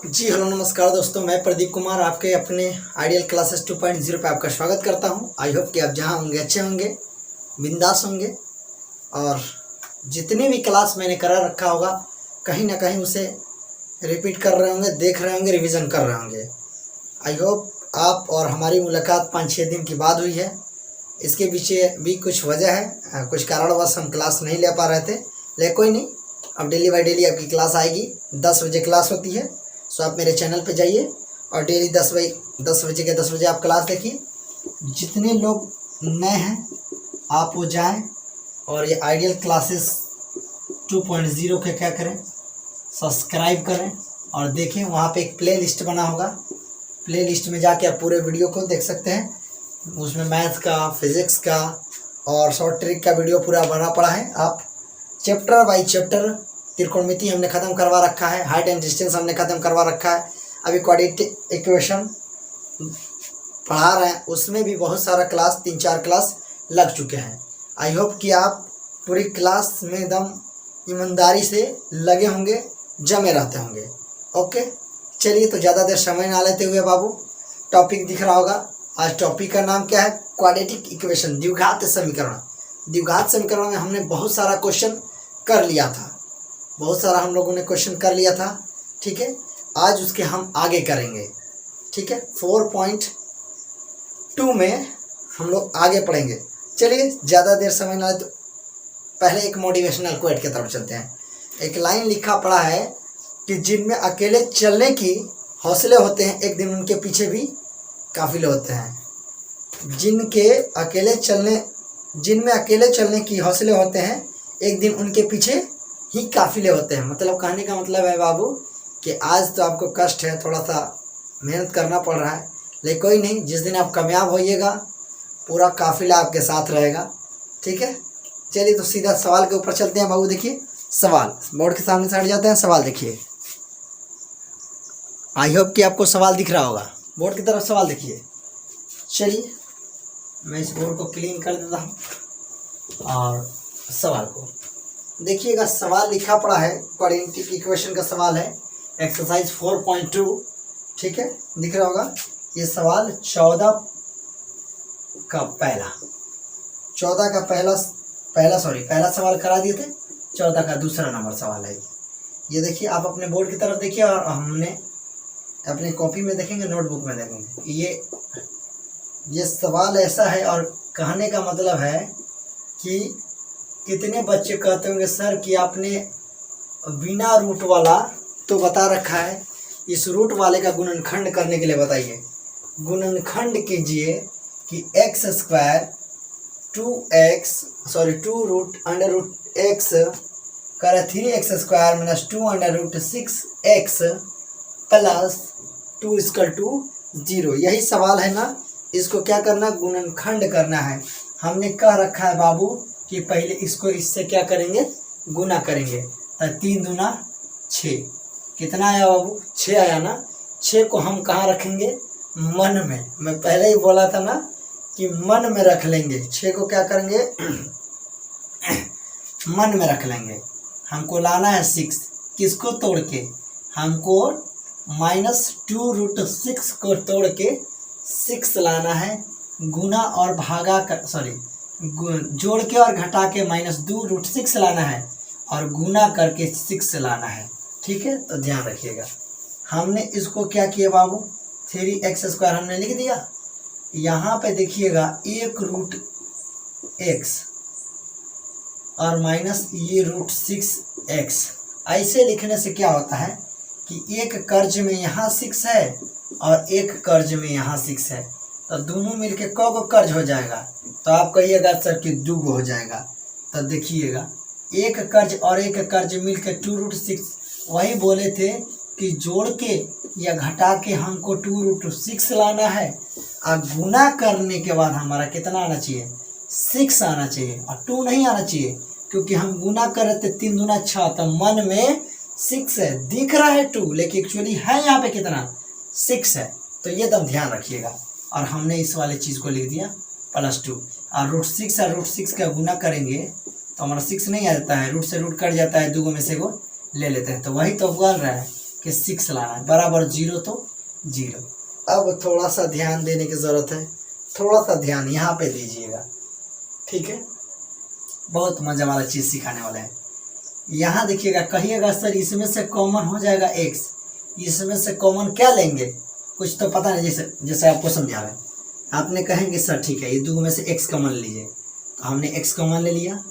जी hello नमस्कार दोस्तों, मैं प्रदीप कुमार आपके अपने आइडियल क्लासेस 2.0 पे आपका स्वागत करता हूं। आई होप कि आप जहां होंगे अच्छे होंगे, बिंदास होंगे और जितनी भी क्लास मैंने करा रखा होगा कहीं ना कहीं उसे रिपीट कर रहे होंगे, देख रहे होंगे, रिवीजन कर रहे होंगे। आई होप आप और हमारी मुलाकात 5-6 दिन के बाद हुई है। इसके पीछे भी कुछ वजह है, कुछ कारणवश हम क्लास नहीं ले पा रहे थे, लेकिन कोई नहीं, अब डेली बाई डेली आपकी क्लास आएगी। 10 बजे क्लास होती है, सो आप मेरे चैनल पे जाइए और डेली 10 बजे आप क्लास देखिए। जितने लोग नए हैं आप वो जाएं और ये आइडियल क्लासेस 2.0 के क्या करें, सब्सक्राइब करें और देखें। वहाँ पे एक प्ले लिस्ट बना होगा, प्ले लिस्ट में जाके आप पूरे वीडियो को देख सकते हैं। उसमें मैथ्स का, फिज़िक्स का और शॉर्ट ट्रिक का वीडियो पूरा भरा पड़ा है। आप चैप्टर बाई चैप्टर, त्रिकोणमिति हमने ख़त्म करवा रखा है, हाइट एंड डिस्टेंस हमने ख़त्म करवा रखा है, अभी क्वाड्रेटिक इक्वेशन पढ़ा रहे हैं, उसमें भी बहुत सारा क्लास 3-4 क्लास लग चुके हैं। आई होप कि आप पूरी क्लास में एकदम ईमानदारी से लगे होंगे, जमे रहते होंगे। ओके, चलिए तो ज़्यादा देर समय ना लेते हुए बाबू, टॉपिक दिख रहा होगा। आज टॉपिक का नाम क्या है? क्वाड्रेटिक इक्वेशन, द्विघात समीकरण। द्विघात समीकरण में हमने बहुत सारा क्वेश्चन कर लिया था, बहुत सारा हम लोगों ने क्वेश्चन कर लिया था। ठीक है, आज उसके हम आगे करेंगे। ठीक है, 4.2 में हम लोग आगे पढ़ेंगे। चलिए ज़्यादा देर समय ना, तो पहले एक मोटिवेशनल क्वेट की तरफ चलते हैं। एक लाइन लिखा पड़ा है कि जिनमें अकेले चलने की हौसले होते हैं, एक दिन उनके पीछे भी काफिले होते हैं। जिनमें अकेले चलने की हौसले होते हैं, एक दिन उनके पीछे ही काफिले होते हैं। मतलब कहने का मतलब है बाबू कि आज तो आपको कष्ट है, थोड़ा सा मेहनत करना पड़ रहा है, लेकिन कोई नहीं, जिस दिन आप कामयाब होइएगा पूरा काफिला आपके साथ रहेगा। ठीक है, चलिए तो सीधा सवाल के ऊपर चलते हैं बाबू। देखिए सवाल, बोर्ड के सामने से हट जाते हैं, सवाल देखिए। आई होप कि आपको सवाल दिख रहा होगा, बोर्ड की तरफ सवाल देखिए। चलिए मैं इस बोर्ड को क्लीन कर देता हूँ और सवाल को देखिएगा। सवाल लिखा पड़ा है, क्वाड्रेटिक इक्वेशन का सवाल है, एक्सरसाइज 4.2। ठीक है, दिख रहा होगा। ये सवाल 14 का पहला सवाल करा दिए थे, 14 का दूसरा नंबर सवाल है। ये देखिए, आप अपने बोर्ड की तरफ देखिए और हमने अपनी कॉपी में देखेंगे, नोटबुक में देखेंगे। ये सवाल ऐसा है और कहने का मतलब है कि कितने बच्चे कहते होंगे सर कि आपने बिना रूट वाला तो बता रखा है, इस रूट वाले का गुणनखंड करने के लिए बताइए। गुणनखंड कीजिए कि x² 2 root under root x कर 3x² minus 2 under root 6x plus 2 = 0। यही सवाल है ना, इसको क्या करना, गुणनखंड करना है। हमने कह रखा है बाबू कि पहले इसको इससे क्या करेंगे, गुना करेंगे। तो 3 दूना 6, कितना आया बाबू? 6 आया ना। 6 को हम कहाँ रखेंगे? मन में। मैं पहले ही बोला था ना कि मन में रख लेंगे। 6 को क्या करेंगे? मन में रख लेंगे। हमको लाना है 6, किसको तोड़ के? हमको -2 रूट 6 को तोड़ के 6 लाना है। गुना और भागा कर, जोड़ के और घटा के -2 रूट 6 लाना है और गुना करके 6 लाना है। ठीक है, तो ध्यान रखिएगा। हमने इसको क्या किया बाबू, 3x² हमने लिख दिया। यहाँ पे देखिएगा 1 रूट x और माइनस ये रूट 6x। ऐसे लिखने से क्या होता है कि एक कर्ज में यहाँ 6 है और एक कर्ज में यहाँ 6 है, तो दोनों मिलके को कर्ज हो जाएगा? तो आप कहिएगा सर कि 2 हो जाएगा। तो देखिएगा, एक कर्ज और एक कर्ज मिलके 2 रूट 6। वही बोले थे कि जोड़ के या घटा के हमको 2 रूट 6 लाना है और गुना करने के बाद हमारा कितना आना चाहिए? 6 आना चाहिए और 2 नहीं आना चाहिए, क्योंकि हम गुना कर रहे थे 3 दूना 6। तो मन में 6 है, दिख रहा है 2, लेकिन एक्चुअली है यहाँ पे कितना? 6 है। तो ये एकदम ध्यान रखिएगा। और हमने इस वाले चीज़ को लिख दिया +2 और रूट 6 और रूट 6 का गुना करेंगे तो हमारा 6 नहीं आ जाता है, रूट से रूट कट जाता है, 2 में से को ले लेते हैं। तो वही तो बोल रहा है कि 6 लाना है, बराबर 0 तो 0। अब थोड़ा सा ध्यान देने की ज़रूरत है, थोड़ा सा ध्यान यहाँ पे दीजिएगा, ठीक है। बहुत मज़ा वाला चीज़ सिखाने वाला है। यहाँ देखिएगा, कहिएगा सर इसमें से कॉमन हो जाएगा x, इसमें से कॉमन क्या लेंगे, कुछ तो पता नहीं, जैसे आपको समझा रहे हैं। आपने कहेंगे सर ठीक है, ये दो में से x कॉमन लीजिए, तो हमने x कॉमन ले लिया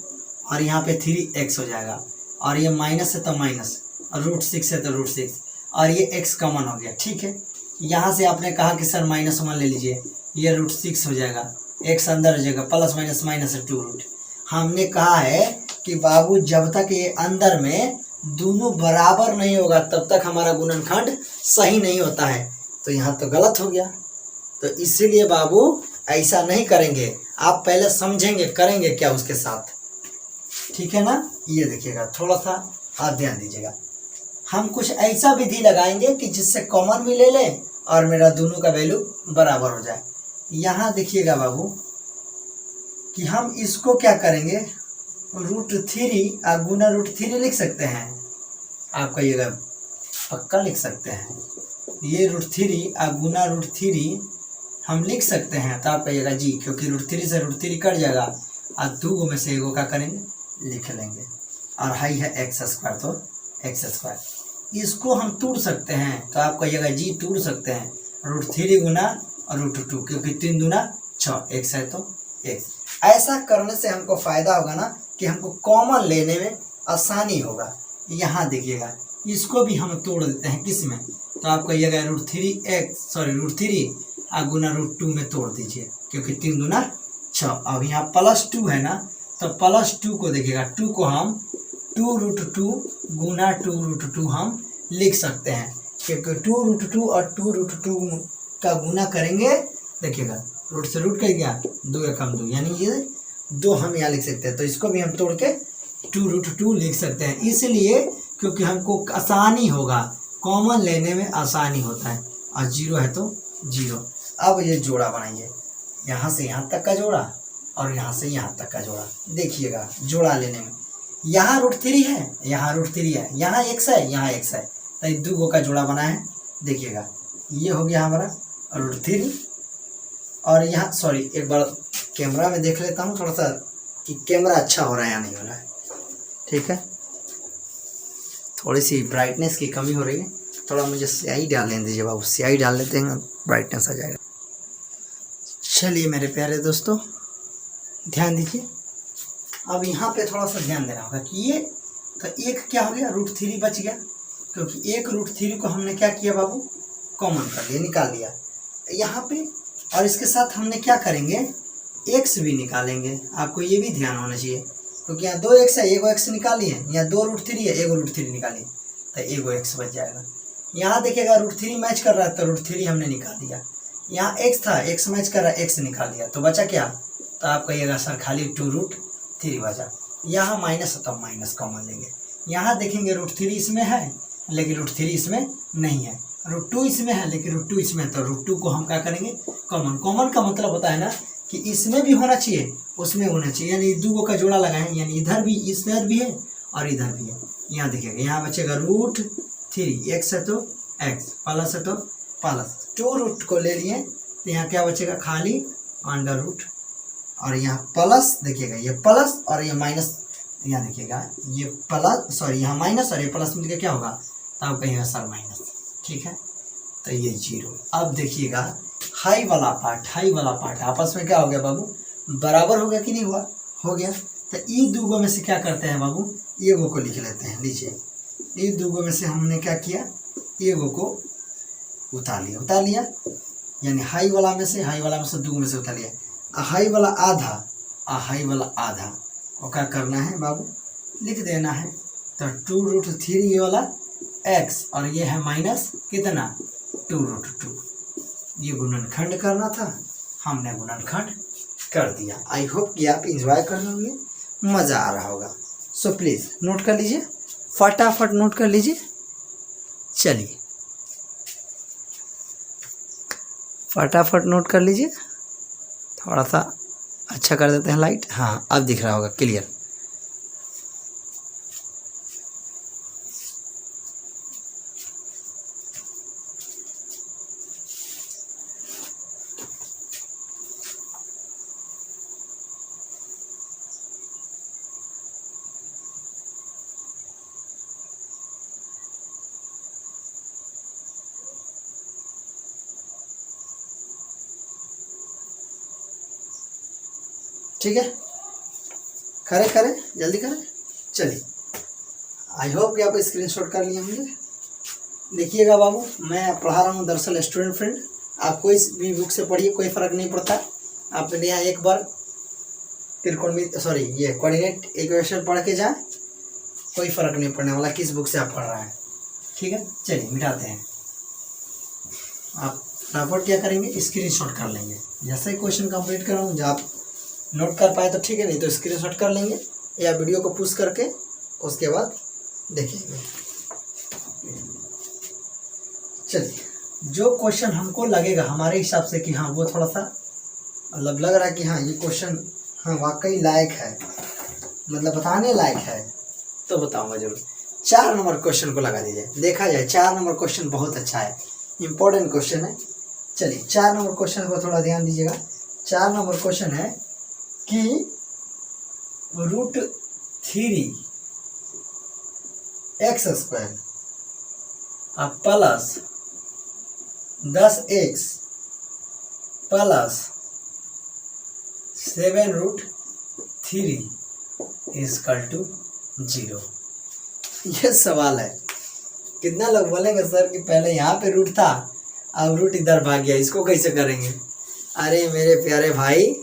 और यहाँ पे 3x हो जाएगा, और ये माइनस है तो माइनस, और √6 है तो √6, और ये x कॉमन हो गया, ठीक है। यहाँ से आपने कहा कि सर -1 ले लीजिए, ये √6 हो जाएगा, x अंदर हो जाएगा, प्लस माइनस माइनस है 2√। हमने कहा है कि बाबू जब तक ये अंदर में दोनों बराबर नहीं होगा तब तक हमारा गुणनखंड सही नहीं होता है। तो यहाँ तो गलत हो गया, तो इसीलिए बाबू ऐसा नहीं करेंगे, आप पहले समझेंगे करेंगे क्या उसके साथ, ठीक है ना। ये देखिएगा, थोड़ा सा आप ध्यान दीजिएगा, हम कुछ ऐसा विधि लगाएंगे कि जिससे कॉमन भी ले लें और मेरा दोनों का वैल्यू बराबर हो जाए। यहाँ देखिएगा बाबू कि हम इसको क्या करेंगे, √3 गुना √3 लिख सकते हैं, आप कहिएगा पक्का लिख सकते हैं, ये √3 गुना √3 हम लिख सकते हैं, तो आप कहिएगा जी, क्योंकि √3 से √3 कट जाएगा और 2 में से एगो क्या करेंगे लिख लेंगे, और हाई है x², तो x²। इसको हम तोड़ सकते हैं, तो आप कहिएगा जी तोड़ सकते हैं, √3 गुना √2, क्योंकि 3 दूना 6, x है तो x। ऐसा करने से हमको फ़ायदा होगा ना कि हमको कॉमन लेने में आसानी होगा। यहाँ देखिएगा, इसको भी हम तोड़ देते हैं किस में, तो आप कहिएगा √3 गुना √2 में तोड़ दीजिए, क्योंकि 3 दूना 6। अब यहाँ +2 है ना, तो +2 को देखिएगा, 2 को हम 2√2 गुना 2√2 हम लिख सकते हैं, क्योंकि 2√2 और 2√2 का गुना करेंगे, देखिएगा रूट से रूट कर गया, 2 एकम 2, यानी ये 2 हम यहाँ लिख सकते हैं। तो इसको भी हम तोड़ के 2√2 लिख सकते हैं, इसलिए क्योंकि हमको आसानी होगा, कॉमन लेने में आसानी होता है, और 0 है तो 0। अब ये जोड़ा बनाइए, यहाँ से यहाँ तक का जोड़ा और यहाँ से यहाँ तक का जोड़ा। देखिएगा जोड़ा लेने में, यहाँ √3 है, यहाँ √3 है, यहाँ x है, यहाँ x है, तो ये 2 का जोड़ा बना है। देखिएगा ये हो गया हमारा √3, और यहाँ सॉरी, एक बार कैमरा में देख लेता हूँ थोड़ा सा कि कैमरा अच्छा हो रहा है या नहीं हो रहा है, ठीक है। थोड़ी सी ब्राइटनेस की कमी हो रही है, थोड़ा मुझे स्याही डाल लेने दीजिए बाबू, स्याही डाल लेते हैं, ब्राइटनेस आ जाएगा। चलिए मेरे प्यारे दोस्तों ध्यान दीजिए, अब यहाँ पे थोड़ा सा ध्यान देना होगा कि ये तो एक क्या हो गया, √3 बच गया, क्योंकि एक √3 को हमने क्या किया बाबू, कॉमन कर लिया, निकाल लिया यहाँ पे। और इसके साथ हमने क्या करेंगे, x भी निकालेंगे, आपको ये भी ध्यान होना चाहिए, क्योंकि यहाँ 2x है, एगो x निकालिए, यहाँ 2 √3 है, एगो √3 निकालिए, तो एगो x बच जाएगा। यहाँ देखिएगा √3 मैच कर रहा है, तो √3 हमने निकाल दिया, यहाँ x था, x मैच कर रहा है, x निकाल दिया, तो बचा क्या, तो आप कहिएगा सर खाली 2√3 बचा। यहाँ माइनस है तो माइनस कॉमन लेंगे, यहाँ देखेंगे √3 इसमें है लेकिन √3 इसमें नहीं है, √2 इसमें है लेकिन √2 इसमें, तो √2 को हम क्या करेंगे कॉमन। कॉमन का मतलब होता है ना कि इसमें भी होना चाहिए उसमें होना चाहिए, यानी 2 का जोड़ा लगाएं, यानी इधर भी इधर भी है और इधर भी है। यहाँ देखिएगा, यहाँ बचेगा √3, x है तो x, प्लस है तो प्लस, 2 को ले लिए, तो यहाँ क्या बचेगा खाली √, और यहाँ प्लस, देखिएगा ये प्लस और ये माइनस, यहाँ देखिएगा ये प्लस सॉरी यहाँ माइनस और ये प्लस मिलकर क्या होगा, तो आप कहिएगा सर माइनस, ठीक है, तो ये 0। अब देखिएगा हाई वाला पार्ट आपस में क्या हो गया बाबू, बराबर हो गया कि नहीं हुआ, हो गया। तो ये 2 में से क्या करते हैं बाबू, एगो को लिख लेते हैं, लीजिए ये 2 में से हमने क्या किया, एगो को उतार लिया, यानी हाई वाला में से 2 में से उतार लिया, हाई वाला आधा वो क्या करना है बाबू, लिख देना है। तो 2√3 ये वाला x और ये है माइनस कितना 2√2, ये गुणनखंड करना था, हमने गुणनखंड कर दिया। आई होप कि आप इंजॉय कर रहे होंगे, मज़ा आ रहा होगा। सो प्लीज़ नोट कर लीजिए, फटाफट नोट कर लीजिए। चलिए फटाफट नोट कर लीजिए, थोड़ा सा अच्छा कर देते हैं लाइट, हाँ अब दिख रहा होगा क्लियर। ठीक है, करें करें जल्दी करें। चलिए, आई होप कि आप स्क्रीनशॉट कर लिए होंगे। देखिएगा बाबू, मैं पढ़ा रहा हूँ दरअसल स्टूडेंट फ्रेंड, आप कोई भी बुक से पढ़िए, कोई फ़र्क नहीं पड़ता। आपने यहाँ एक बार ये कोऑर्डिनेट इक्वेशन पढ़ के जाए, कोई फ़र्क नहीं पड़ने वाला किस बुक से आप पढ़ रहे हैं। ठीक है, चलिए मिटाते हैं। आप फटाफट क्या करेंगे, स्क्रीनशॉट कर लेंगे। जैसे ही क्वेश्चन कंप्लीट कर रहा हूँ, जब आप नोट कर पाए तो ठीक है, नहीं तो स्क्रीनशॉट कर लेंगे या वीडियो को पुश करके उसके बाद देखेंगे। चलिए, जो क्वेश्चन हमको लगेगा हमारे हिसाब से कि हाँ वो थोड़ा सा मतलब लग रहा है कि हाँ ये क्वेश्चन हाँ वाकई लायक है, मतलब बताने लायक है, तो बताऊंगा जरूर। 4 नंबर क्वेश्चन को लगा दीजिए। देखा जाए 4 नंबर क्वेश्चन बहुत अच्छा है, इम्पोर्टेंट क्वेश्चन है। चलिए 4 नंबर क्वेश्चन को थोड़ा ध्यान दीजिएगा। 4 नंबर क्वेश्चन है कि √3 x² प्लस 10x प्लस 7√3 = 0। ये सवाल है। कितना लोग बोलेंगे सर कि पहले यहाँ पे रूट था, अब रूट इधर भाग गया, इसको कैसे करेंगे? अरे मेरे प्यारे भाई,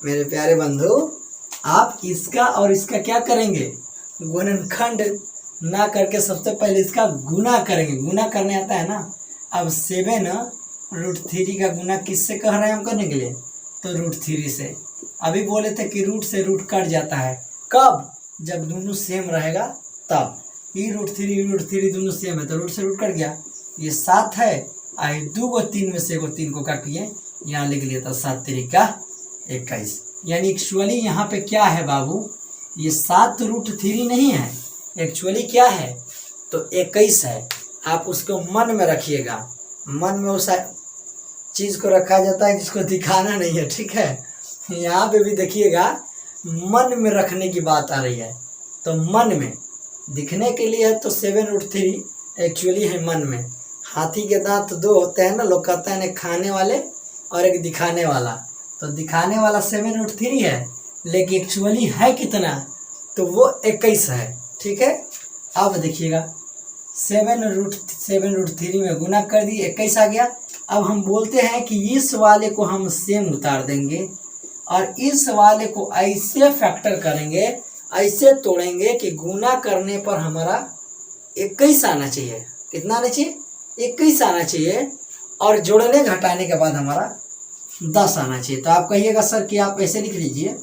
मेरे प्यारे बंधु, आप इसका और इसका क्या करेंगे, गुणनखंड ना करके सबसे पहले इसका गुना करेंगे। गुना करने आता है ना। अब 7√3 का गुना किससे कह रहे हैं हम करने के लिए? तो √3 से। अभी बोले थे कि रूट से रूट कट जाता है, कब? जब दोनों सेम रहेगा तब। ये √3 दोनों सेम है तो रूट से रूट कट गया। ये 7 है, आई 2 को 3 में से एगो 3 को काटिए, यहाँ लिख लिया था 7 3 का 21। यानी एक्चुअली यहाँ पे क्या है बाबू, ये 7√3 नहीं है, एक्चुअली क्या है तो 21 है। आप उसको मन में रखिएगा। मन में उस चीज़ को रखा जाता है जिसको दिखाना नहीं है, ठीक है। यहाँ पे भी देखिएगा, मन में रखने की बात आ रही है। तो मन में दिखने के लिए है तो 7√3 एक्चुअली है मन में। हाथी के दांत 2 होते हैं ना, लोग कहते हैं एक खाने वाले और एक दिखाने वाला। तो दिखाने वाला 7√3 है, लेकिन एक्चुअली है कितना, तो वो 21 है, ठीक है। अब देखिएगा 7√3 में गुना कर दिए, 21 आ गया। अब हम बोलते हैं कि इस वाले को हम सेम उतार देंगे और इस वाले को ऐसे फैक्टर करेंगे, ऐसे तोड़ेंगे कि गुना करने पर हमारा 21 आना चाहिए। कितना आना चाहिए? 21 आना चाहिए। और जोड़ने घटाने के बाद हमारा 10 आना चाहिए। तो आप कहिएगा सर कि आप ऐसे लिख लीजिए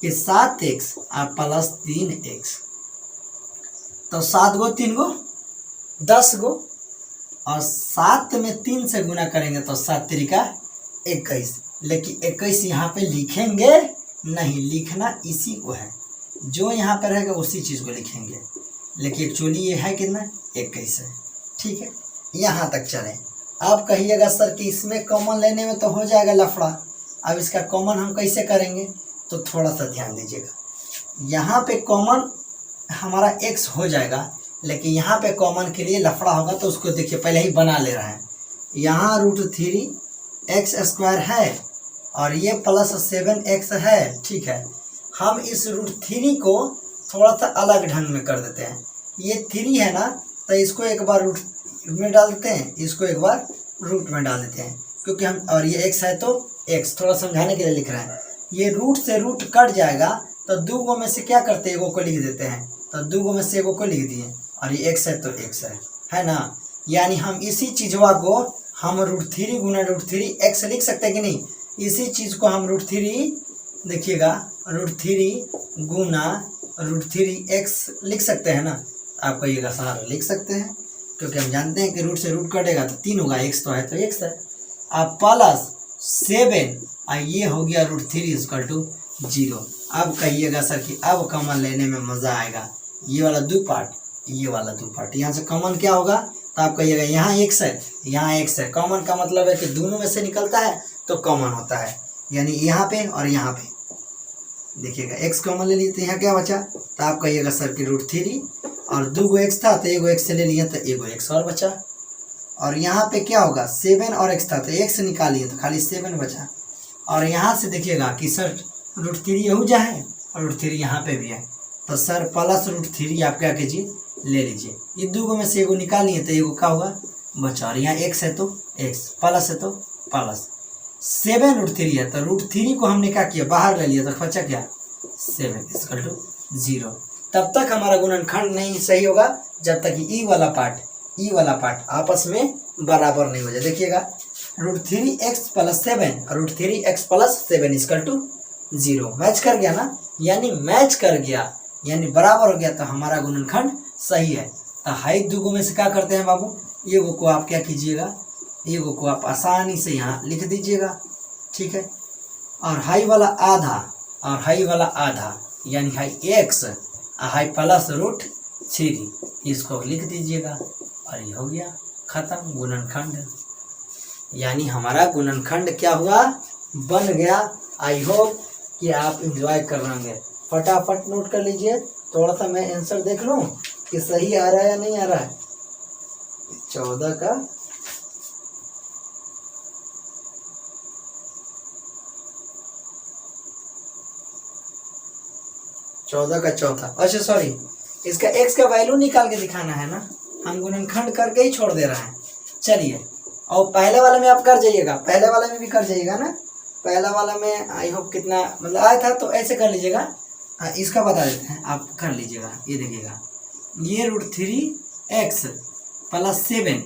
कि 7x प्लस 3x। तो 7 गो 3 गो 10 गो, और 7 में 3 से गुना करेंगे तो 7 3 का 21। लेकिन 21 यहाँ पे लिखेंगे नहीं, लिखना इसी को है, जो यहाँ पर रहेगा उसी चीज़ को लिखेंगे। लेकिन एक्चुअली ये है कितना, 21 है, ठीक है। यहाँ तक चलें। आप कहिएगा सर कि इसमें कॉमन लेने में तो हो जाएगा लफड़ा, अब इसका कॉमन हम कैसे करेंगे? तो थोड़ा सा ध्यान दीजिएगा। यहाँ पे कॉमन हमारा x हो जाएगा, लेकिन यहाँ पे कॉमन के लिए लफड़ा होगा, तो उसको देखिए पहले ही बना ले रहा है। यहाँ √3x² है और ये प्लस 7x है, ठीक है। हम इस √3 को थोड़ा सा अलग ढंग में कर देते हैं। ये 3 है ना, तो इसको एक बार रूट में डाल देते हैं, इसको एक बार रूट में डाल देते हैं, क्योंकि हम, और ये x है तो x, थोड़ा समझाने के लिए लिख रहे हैं। ये रूट से रूट कट जाएगा तो 2 गो में से क्या करते हैं, एगो को लिख देते हैं। तो 2 गो में से एगो को लिख दिए, और ये x है तो x है ना। यानी हम इसी चीज़वा को हम √3 गुना √3x लिख सकते हैं कि नहीं? इसी चीज़ को हम √3 देखिएगा, √3 गुना √3x लिख सकते हैं ना। आप कहिएगा सर लिख सकते हैं, क्योंकि हम जानते हैं कि रूट से रूट कटेगा तो 3 होगा, x तो है तो x है। अब प्लस 7, ये हो गया √3 = 0। अब कहिएगा सर कि अब कॉमन लेने में मज़ा आएगा। ये वाला 2 पार्ट, ये वाला 2 पार्ट, यहाँ से कॉमन क्या होगा, तो आप कहिएगा यहाँ x है, यहाँ x है। कॉमन का मतलब है कि दोनों में से निकलता है तो कॉमन होता है, यानी यहाँ पे और यहाँ पे। देखिएगा x कॉमन ले लिए तो यहाँ क्या बचा, तो आप कहिएगा सर कि √3 और 2 गो x था तो 1 गो x से ले लिया तो 1 गो x और बचा। और यहाँ पे क्या होगा, 7 और x था तो x निकालिए तो खाली 7 बचा। और यहाँ से देखिएगा कि सर √3 यहू जा है और √3 यहाँ पे भी है, तो सर प्लस √3 आप क्या कीजिए ले लीजिए। ये दो में से एगो निकालिए तो एगो क्या होगा बचा, और यहाँ x है तो x, प्लस है तो प्लस 7√3 है, तो √3 को हमने क्या किया बाहर ले लिया, तो बचा क्या 7 इक्वल टू 0। तब तक हमारा गुणनखंड नहीं सही होगा जब तक ई वाला पार्ट आपस में बराबर नहीं हो जाए। देखिएगा √3x + 7 और √3x + 7 इक्वल टू 0 मैच कर गया ना, यानी मैच कर गया यानी बराबर हो गया, तो हमारा गुणनखंड सही है। तो हाई दुगो में से क्या करते हैं बाबू, एगो को आप क्या कीजिएगा, एगो को आप आसानी से यहाँ लिख दीजिएगा, ठीक है। और हाई वाला आधा यानी हाई x और हाई प्लस √3 इसको लिख दीजिएगा, और ये हो गया खत्म गुणनखंड। यानी हमारा गुणनखंड क्या हुआ बन गया। आई होप कि आप इंजॉय कर रहे होंगे। फटाफट नोट कर लीजिए, थोड़ा सा मैं आंसर देख लूँ कि सही आ रहा है या नहीं आ रहा है। 14 का चौथा, अच्छा सॉरी, इसका x का वैल्यू निकाल के दिखाना है ना, हम गुणनखंड करके ही छोड़ दे रहे हैं। चलिए, और पहले वाले में आप कर जाइएगा, पहले वाले में भी कर जाइएगा ना, पहला वाला में आई होप कितना मतलब आया था, तो ऐसे कर लीजिएगा। इसका बता देते हैं, आप कर लीजिएगा। ये देखिएगा, ये √3x + 7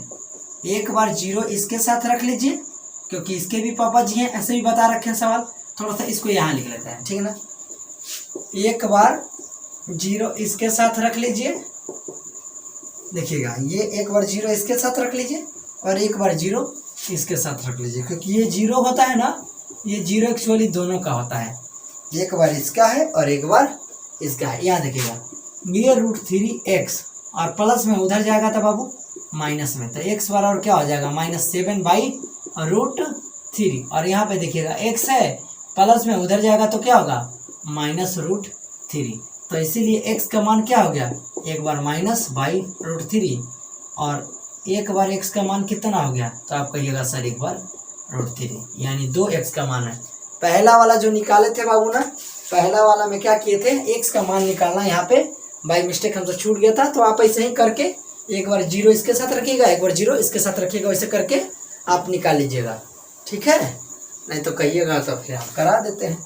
एक बार 0 इसके साथ रख लीजिए, क्योंकि इसके भी पापा जी हैं, ऐसे भी बता रखे हैं सवाल। थोड़ा सा इसको यहाँ लिख लेते हैं, ठीक है ना। एक बार 0 इसके साथ रख लीजिए, देखिएगा ये एक बार 0 इसके साथ रख लीजिए और एक बार 0 इसके साथ रख लीजिए, क्योंकि ये 0 होता है ना, ये 0 एक्चुअली दोनों का होता है, एक बार इसका है और एक बार इसका है। यहाँ देखिएगा, ये √3x और प्लस में उधर जाएगा था बाबू माइनस में, तो x बराबर क्या हो जाएगा -7/√3, और यहाँ पे देखिएगा x है प्लस में उधर जाएगा तो क्या होगा -√3, तो इसीलिए x का मान क्या हो गया, एक बार -/√3 और एक बार x का मान कितना हो गया, तो आप कहिएगा सर एक बार √3, यानी 2x का मान है। पहला वाला जो निकाले थे बाबू ना, पहला वाला में क्या किए थे, x का मान निकालना, यहाँ पे बाई मिस्टेक हमसे छूट गया था, तो आप ऐसे ही करके एक बार 0 इसके साथ रखिएगा, एक बार 0 इसके साथ रखिएगा, वैसे करके आप निकाल लीजिएगा, ठीक है। नहीं तो कहिएगा तो फिर हम करा देते हैं,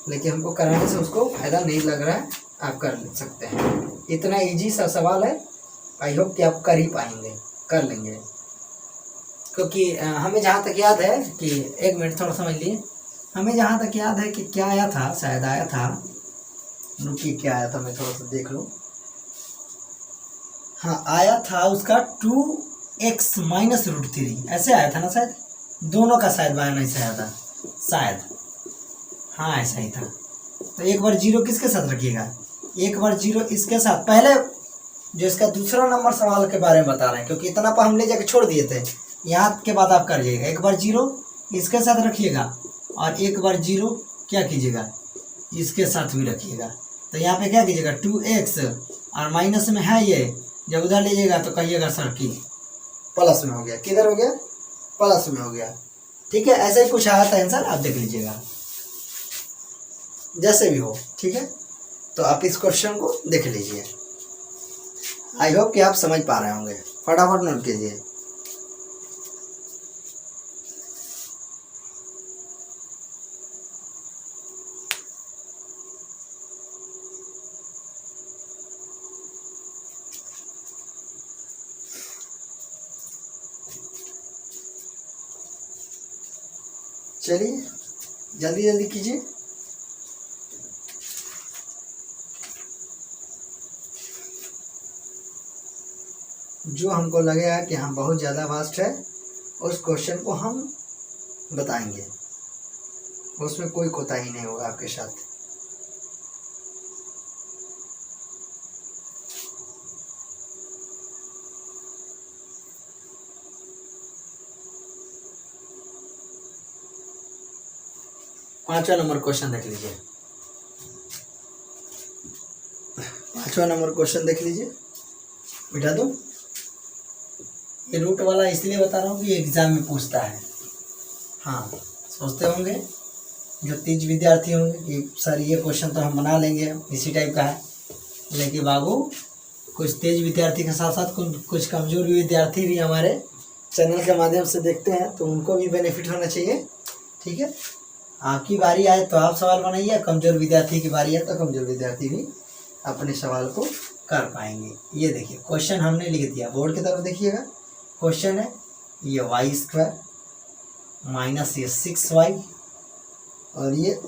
लेकिन हमको कराने से उसको फायदा नहीं लग रहा है, आप कर सकते हैं। इतना इजी सा सवाल है, आई होप कि आप कर ही पाएंगे, कर लेंगे, क्योंकि हमें जहाँ तक याद है कि, एक मिनट थोड़ा समझ लिए, हमें जहाँ तक याद है कि क्या आया था, शायद आया था, रुकिए क्या आया था मैं थोड़ा सा देख लूँ। हाँ आया था उसका 2x - √3 ऐसे आया था ना, शायद दोनों का शायद बयान ऐसे आया था शायद, हाँ ऐसा ही था। तो एक बार 0 किसके साथ रखिएगा, एक बार 0 इसके साथ, पहले जो इसका दूसरा नंबर सवाल के बारे में बता रहे हैं, क्योंकि इतना पर हम ले जाके छोड़ दिए थे, यहाँ के बाद आप कर जाइएगा, एक बार 0 इसके साथ रखिएगा और एक बार 0 क्या कीजिएगा इसके साथ भी रखिएगा। तो यहाँ पे क्या कीजिएगा 2x और माइनस में है ये, जब उधर लीजिएगा तो कहिएगा सर कि प्लस में हो गया, किधर हो गया प्लस में हो गया, ठीक है। ऐसे ही कुछ आया था आंसर, आप देख लीजिएगा जैसे भी हो, ठीक है। तो आप इस क्वेश्चन को देख लीजिए, आई होप कि आप समझ पा रहे होंगे। फटाफट नोट कीजिए। चलिए जल्दी जल्दी कीजिए। जो हमको लगेगा कि हम बहुत ज़्यादा वास्ट है, उस क्वेश्चन को हम बताएंगे, उसमें कोई कोताही नहीं होगा आपके साथ। पांचवा नंबर क्वेश्चन देख लीजिए, पांचवा नंबर क्वेश्चन देख लीजिए, बिठा दो। ये रूट वाला इसलिए बता रहा हूँ कि एग्जाम में पूछता है, हाँ सोचते होंगे जो तेज विद्यार्थी होंगे कि सर ये क्वेश्चन तो हम बना लेंगे, इसी टाइप का है, लेकिन बाबू कुछ तेज विद्यार्थी के साथ साथ कुछ कमज़ोर विद्यार्थी भी हमारे चैनल के माध्यम से देखते हैं, तो उनको भी बेनिफिट होना चाहिए। ठीक है, आपकी बारी आए तो आप सवाल बनाइए, कमज़ोर विद्यार्थी की बारी है तो कमज़ोर विद्यार्थी भी अपने सवाल को कर पाएंगे। ये देखिए क्वेश्चन हमने लिख दिया, बोर्ड की तरफ देखिएगा। क्वेश्चन है ये y² माइनस ये 6y और ये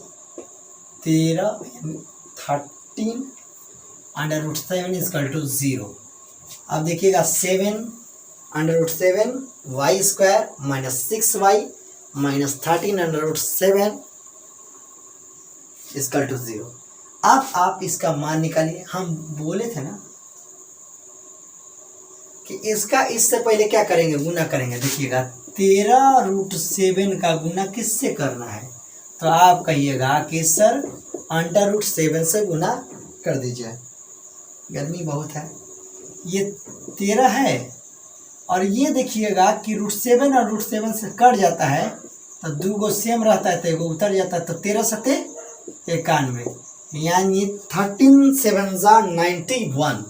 13 √7 इक्वल टू 0। अब देखिएगा 7 √7 y² minus 6y minus 13 √7 equal to 0। अब आप इसका मान निकालिए। हम बोले थे ना कि इसका इससे पहले क्या करेंगे, गुना करेंगे। देखिएगा 13√7 का गुना किससे करना है, तो आप कहिएगा कि सर √7 से गुना कर दीजिए। गर्मी बहुत है, ये 13 है और ये देखिएगा कि √7 और √7 से कट जाता है तो 2 गो सेम रहता है तो एगो उतर जाता है, तो 13 सते 91, यानी 13 7 91,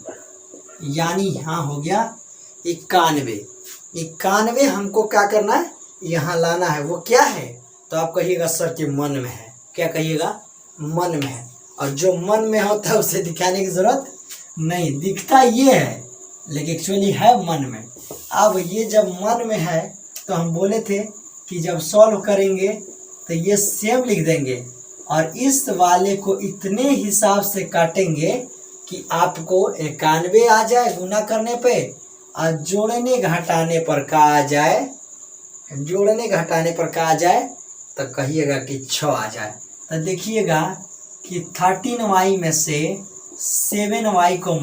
यानी यहाँ हो गया 91। हमको क्या करना है, यहाँ लाना है। वो क्या है, तो आप कहिएगा सर के मन में है। क्या कहिएगा, मन में है। और जो मन में होता है उसे दिखाने की जरूरत नहीं, दिखता ये है लेकिन एक्चुअली है मन में। अब ये जब मन में है तो हम बोले थे कि जब सॉल्व करेंगे तो ये सेम लिख देंगे और इस वाले को इतने हिसाब से काटेंगे कि आपको 91 आ जाए गुना करने पे, और जोड़ने घटाने पर का आ जाए, जोड़ने घटाने पर का आ जाए, तो कहिएगा कि 6 आ जाए। तो देखिएगा कि 13y में से 7y को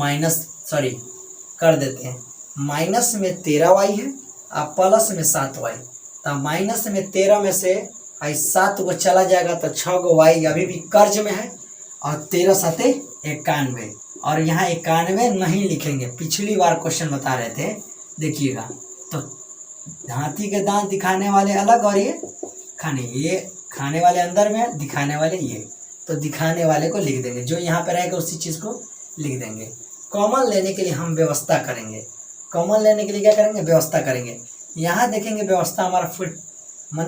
कर देते हैं। माइनस में 13y है और प्लस में 7y, तो माइनस में 13 में से 7 को चला जाएगा तो 6 गो y अभी भी कर्ज में है और 13 सते 91, और यहाँ 91 नहीं लिखेंगे। पिछली बार क्वेश्चन बता रहे थे, देखिएगा तो हाथी के दांत दिखाने वाले अलग और ये खाने वाले अंदर में, दिखाने वाले ये, तो दिखाने वाले को लिख देंगे, जो यहाँ पे रहेगा उसी चीज़ को लिख देंगे। कॉमन लेने के लिए हम व्यवस्था करेंगे। कॉमन लेने के लिए क्या करेंगे, व्यवस्था करेंगे। यहाँ देखेंगे व्यवस्था हमारा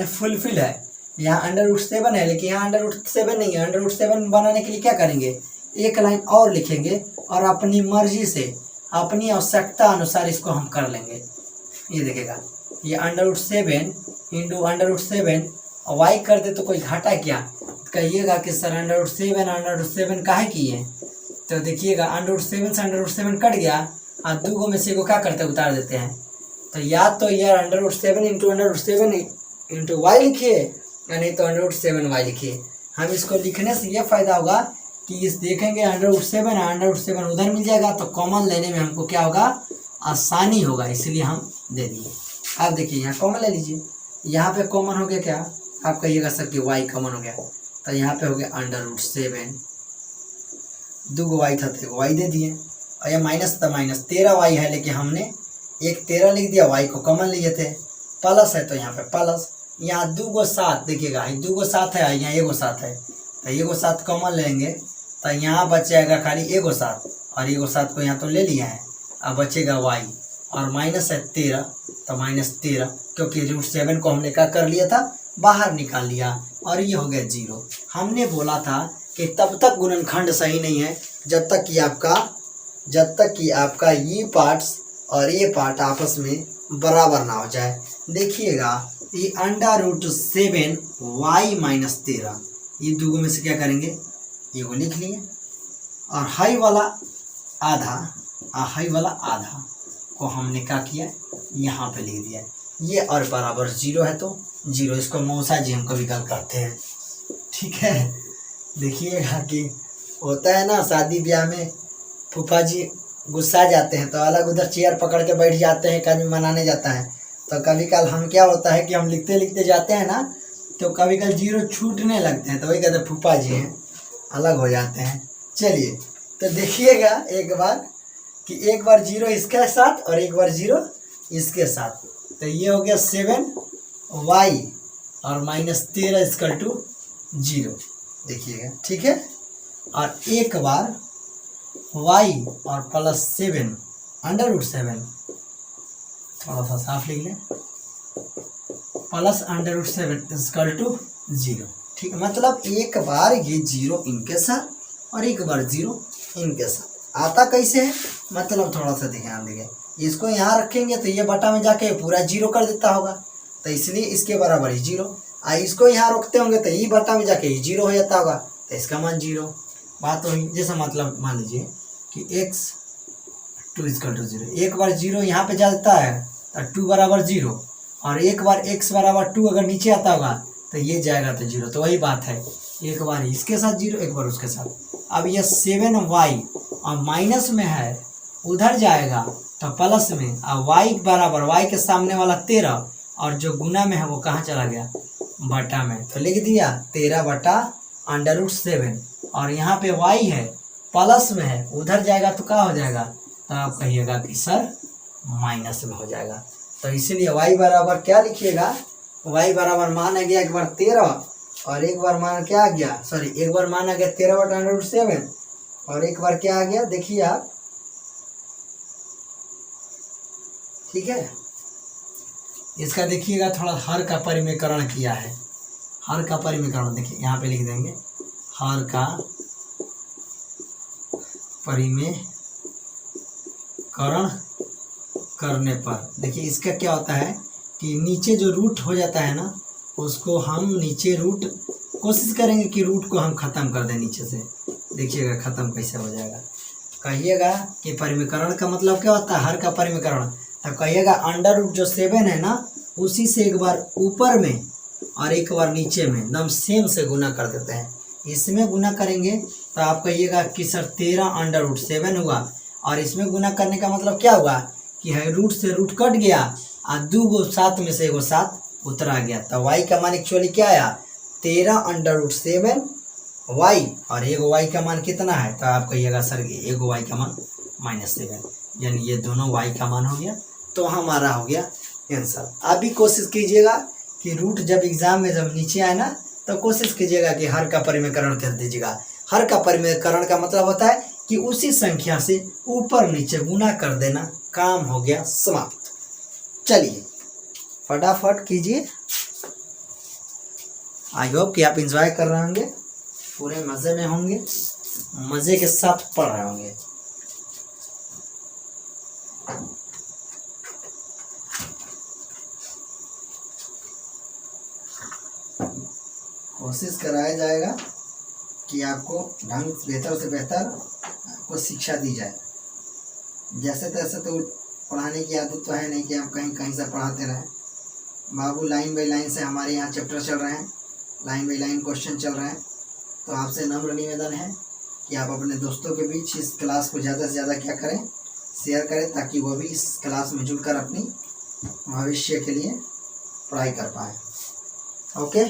फुलफिल है। यहाँ √7 है लेकिन यहाँ √7 नहीं है। √7 बनाने के लिए क्या करेंगे, एक लाइन और लिखेंगे और अपनी मर्जी से, अपनी आवश्यकता अनुसार इसको हम कर लेंगे। ये देखिएगा ये √7 इंटू √7 y कर दे तो कोई घाटा क्या, कहिएगा कि सर √7 काहे किए, तो देखिएगा √7 से √7 कट गया और 2 गो में से एगो क्या करते हैं, उतार देते हैं। तो या तो यार √7 इंटू y लिखिए या नहीं तो √7y लिखिए। हम इसको लिखने से ये फ़ायदा होगा कि इस देखेंगे √7 उधर मिल जाएगा तो कॉमन लेने में हमको क्या होगा, आसानी होगा, इसलिए हम दे दिए। अब देखिए यहाँ कॉमन ले लीजिए। यहाँ पे कॉमन हो गया क्या, आप कहिएगा सर कि y कॉमन हो गया, तो यहाँ पे हो गया √7, 2 गो y था तो y दे दिए, और ये माइनस था माइनस 13y है लेकिन हमने एक 13 लिख दिया, y को कॉमन लिए थे। प्लस है तो यहाँ पे प्लस, यहाँ 2 गो 7 देखिएगा, 2 गो 7 है, यहाँ 1 गो 7 है, तो 1 गो 7 कॉमन लेंगे तो यहाँ बचेगा खाली 1 गो 7, और 1 गो 7 को यहाँ तो ले लिया है। अब बचेगा y, और माइनस है 13 तो -13, क्योंकि √7 को हमने क्या कर लिया था, बाहर निकाल लिया, और ये हो गया 0। हमने बोला था कि तब तक गुणनखंड सही नहीं है जब तक कि आपका ये पार्ट्स और ये पार्ट आपस में बराबर ना हो जाए। देखिएगा ये √7 y माइनस 13, ये 2 में से क्या करेंगे, ये को लिख लिए, और हाई वाला आधा को हमने क्या किया, यहाँ पे लिख दिया। ये और बराबर 0 है तो 0, इसको मौसा जी हम कभी गल करते हैं। ठीक है, देखिएगा कि होता है ना शादी ब्याह में फूफा जी गुस्सा जाते हैं तो अलग उधर चेयर पकड़ के बैठ जाते हैं, कभी मनाने जाता है, तो कभी कल हम क्या होता है कि हम लिखते लिखते जाते हैं ना, तो कभी कल 0 छूटने लगते हैं, तो वही कहते हैं फूफा जी हैं, अलग हो जाते हैं। चलिए तो देखिएगा एक बार 0 इसके साथ और एक बार 0 इसके साथ, तो ये हो गया 7y और -13 इक्वल टू 0, देखिएगा, ठीक है। और एक बार y और प्लस 7 √7, थोड़ा सा साफ लिख लें, प्लस √7 इक्वल टू 0, ठीक है। मतलब एक बार ये 0 इनके साथ और एक बार 0 इनके साथ। आता कैसे है, मतलब थोड़ा सा ध्यान देंगे, इसको यहाँ रखेंगे तो ये बटा में जाके पूरा 0 कर देता होगा, तो इसलिए इसके बराबर ही 0। इसको यहाँ रखते होंगे तो ये बटा में जाके 0 हो जाता होगा, तो इसका मान 0। बात हुई। जैसे मतलब मान लीजिए कि x2 इक्वल टू 0, एक बार 0 यहाँ पे जा देता है तो 2 बराबर 0, और एक बार x बराबर 2 अगर नीचे आता होगा तो ये जाएगा तो 0। तो वही बात है, एक बार इसके साथ 0, एक बार उसके साथ। अब ये 7y और माइनस में है, उधर जाएगा तो प्लस में, और y बराबर, y के सामने वाला 13 और जो गुना में है वो कहाँ चला गया, बटा में, तो लिख दिया 13 बटा √7। और यहाँ पे y है प्लस में है, उधर जाएगा तो क्या हो जाएगा, तो आप कहिएगा कि सर माइनस में हो जाएगा। तो इसीलिए y बराबर क्या लिखिएगा, y बराबर मान आ गया एक बार 13 और एक बार मान क्या आ गया, सॉरी एक बार मान आ गया 13 बटा √7 और एक बार क्या आ गया, देखिए आप, ठीक है। इसका देखिएगा थोड़ा हर का परिमेयकरण किया है, हर का परिमेयकरण देखिए यहाँ पे लिख देंगे, हर का परिमेयकरण करने पर देखिए इसका क्या होता है कि नीचे जो रूट हो जाता है ना, उसको हम नीचे रूट कोशिश करेंगे कि रूट को हम ख़त्म कर दें नीचे से। देखिएगा ख़त्म कैसे हो जाएगा। कहिएगा कि परिमेयकरण का मतलब क्या होता है, हर का परिमेयकरण। तो कहिएगा √7 है ना, उसी से एक बार ऊपर में और एक बार नीचे में एकदम सेम से गुना कर देते हैं। इसमें गुना करेंगे तो आप कहिएगा कि सर 13 √7 हुआ, और इसमें गुना करने का मतलब क्या हुआ कि है रूट से रूट कट गया और 2 गो 7 में से एगो 7 उतरा गया, तो y का मान एक्चुअली क्या आया 13 √7 y, और एगो y का मान कितना है, तो आप कहिएगा सर एगो y का मान -7, यानी ये दोनों y का मान हो गया, तो हमारा हो गया आंसर। आप भी कोशिश कीजिएगा कि रूट जब एग्जाम में जब नीचे आए ना, तो कोशिश कीजिएगा कि हर का परिमेयकरण कर दीजिएगा। हर का परिमेयकरण का मतलब होता है कि उसी संख्या से ऊपर नीचे गुना कर देना, काम हो गया समाप्त। चलिए फटाफट कीजिए। आई होप कि आप एंजॉय कर रहे होंगे, पूरे मज़े में होंगे, मज़े के साथ पढ़ रहे होंगे। कोशिश कराया जाएगा कि आपको ढंग बेहतर से बेहतर आपको शिक्षा दी जाए। जैसे तैसे तो पढ़ाने की आदत तो है नहीं कि आप कहीं कहीं से पढ़ाते रहें। बाबू लाइन बाई लाइन से हमारे यहाँ चैप्टर चल रहे हैं, लाइन बाई लाइन क्वेश्चन चल रहे हैं। तो आपसे नम्र निवेदन है कि आप अपने दोस्तों के बीच इस क्लास को ज़्यादा से ज़्यादा क्या करें, शेयर करें, ताकि वो भी इस क्लास में जुड़कर अपनी भविष्य के लिए पढ़ाई कर पाएँ। ओके,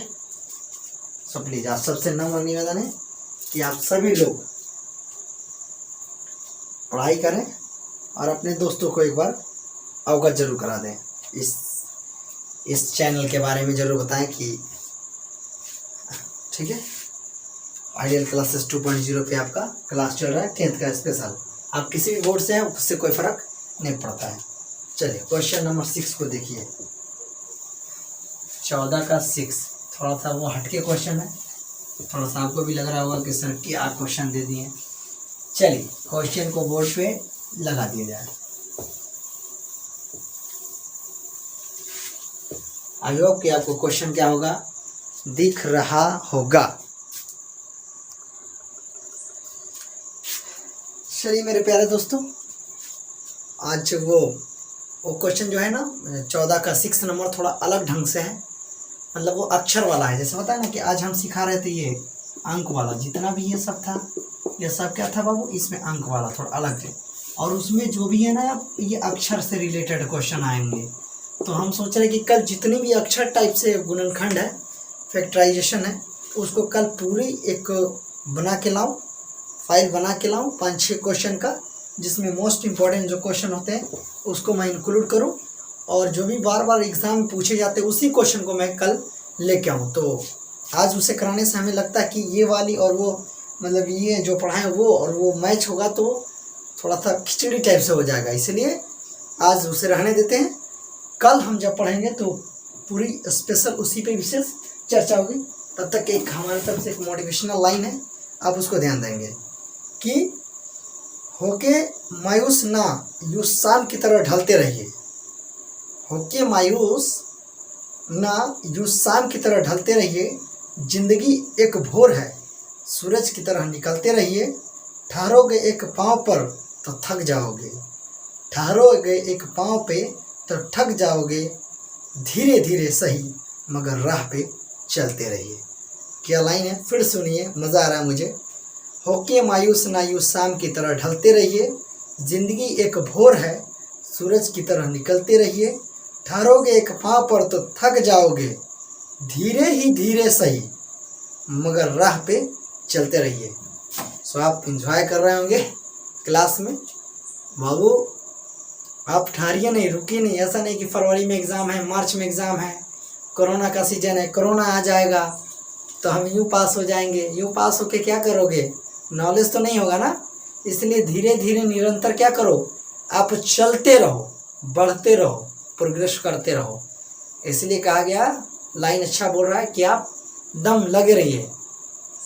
सो प्लीज़ आप सबसे नम्र निवेदन है कि आप सभी लोग पढ़ाई करें और अपने दोस्तों को एक बार अवगत जरूर करा दें, इस चैनल के बारे में ज़रूर बताएं कि ठीक है। आइडियल क्लासेस 2.0 पे आपका क्लास चल रहा है, 10th का स्पेशल। आप किसी भी बोर्ड से हैं उससे कोई फ़र्क नहीं पड़ता है। चलिए क्वेश्चन नंबर 6 को देखिए, 14 का 6। थोड़ा सा वो हटके क्वेश्चन है, थोड़ा सा आपको भी लग रहा होगा कि सर क्या क्वेश्चन दे दिए। चलिए क्वेश्चन को बोर्ड पे लगा दिया जाए। आई होप कि आपको क्वेश्चन क्या होगा दिख रहा होगा। चलिए मेरे प्यारे दोस्तों, आज वो क्वेश्चन जो है ना 14 का 6 नंबर थोड़ा अलग ढंग से है, मतलब वो अक्षर वाला है। जैसे होता है ना कि आज हम सिखा रहे थे ये अंक वाला, जितना भी ये सब था, ये सब क्या था बाबू, इसमें अंक वाला थोड़ा अलग है, और उसमें जो भी है ना ये अक्षर से रिलेटेड क्वेश्चन आएंगे। तो हम सोच रहे कि कल जितनी भी अक्षर टाइप से गुणनखंड है, फैक्टराइजेशन है, उसको कल पूरी एक बना के लाऊं, फाइल बना के लाऊं 5-6 क्वेश्चन का, जिसमें मोस्ट इम्पॉर्टेंट जो क्वेश्चन होते हैं उसको मैं इंक्लूड करूं, और जो भी बार बार एग्ज़ाम में पूछे जाते हैं उसी क्वेश्चन को मैं कल लेके आऊँ। तो आज उसे कराने से हमें लगता है कि ये वाली और वो मतलब ये जो पढ़ाएं वो और वो मैच होगा तो थोड़ा सा खिचड़ी टाइप से हो जाएगा, इसलिए आज उसे रहने देते हैं। कल हम जब पढ़ेंगे तो पूरी स्पेशल उसी पे विशेष चर्चा होगी। तब तक एक हमारी तरफ से एक मोटिवेशनल लाइन है, आप उसको ध्यान देंगे कि होके मायूस ना यूं शाम की तरह ढलते रहिए। होके मायूस ना यूं शाम की तरह ढलते रहिए, जिंदगी एक भोर है सूरज की तरह निकलते रहिए। ठहरोगे एक पाँव पर तो थक जाओगे, ठहरोगे एक पाँव पे तो थक जाओगे। धीरे धीरे सही मगर राह पे चलते रहिए। क्या लाइन है, फिर सुनिए, मज़ा आ रहा है मुझे। होके मायूस ना यूं शाम की तरह ढलते रहिए, जिंदगी एक भोर है सूरज की तरह निकलते रहिए। ठहरोगे एक पाँव पर तो थक जाओगे, धीरे ही धीरे सही मगर राह पे चलते रहिए। सो आप इंजॉय कर रहे होंगे क्लास में। बाबू आप ठहरिए नहीं, रुकिए नहीं। ऐसा नहीं कि फरवरी में एग्ज़ाम है, मार्च में एग्ज़ाम है, कोरोना का सीजन है, कोरोना आ जाएगा तो हम यूँ पास हो जाएंगे। यूँ पास होके क्या करोगे, नॉलेज तो नहीं होगा ना। इसलिए धीरे धीरे निरंतर क्या करो, आप चलते रहो, बढ़ते रहो, प्रोग्रेस करते रहो। इसलिए कहा गया, लाइन अच्छा बोल रहा है कि आप दम लगे रहिए,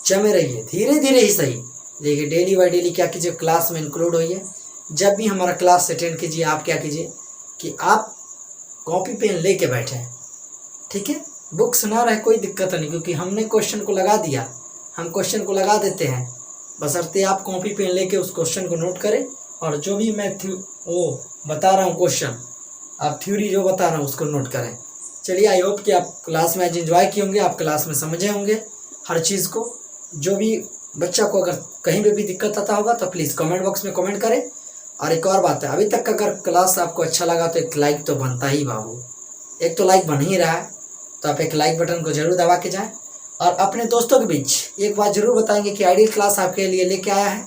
जमे रहिए, धीरे धीरे ही सही। देखिए डेली बाई डेली क्या कीजिए, क्लास में इंक्लूड होइए। जब भी हमारा क्लास अटेंड कीजिए, आप क्या कीजिए कि आप कॉपी पेन लेके बैठें, ठीक है। बुक्स ना रहे कोई दिक्कत नहीं, क्योंकि हमने क्वेश्चन को लगा दिया, हम क्वेश्चन को लगा देते हैं। बशर्ते आप कॉपी पेन लेके उस क्वेश्चन को नोट करें, और जो भी मैं वो बता रहा हूँ क्वेश्चन, आप थ्योरी जो बता रहा हूँ उसको नोट करें। चलिए, आई होप कि आप क्लास में आज एंजॉय किए होंगे, आप क्लास में समझे होंगे हर चीज़ को। जो भी बच्चा को अगर कहीं पे भी दिक्कत आता होगा तो प्लीज़ कमेंट बॉक्स में कमेंट करें। और एक और बात है, अभी तक अगर क्लास आपको अच्छा लगा तो एक लाइक तो बनता ही बाबू, एक तो लाइक बन ही रहा है, तो आप एक लाइक बटन को जरूर दबा के जाएं। और अपने दोस्तों के बीच एक बात जरूर बताएंगे कि आइडियल क्लास आपके लिए लेके आया है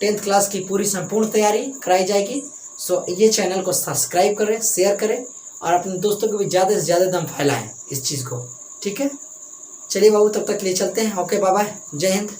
10th क्लास की पूरी संपूर्ण तैयारी कराई जाएगी। सो ये चैनल को सब्सक्राइब करें, शेयर करें और अपने दोस्तों को भी ज़्यादा से ज़्यादा दम फैलाएं इस चीज़ को, ठीक है। चलिए बाबू, तब तक ले चलते हैं। ओके, बाय बाय, जय हिंद।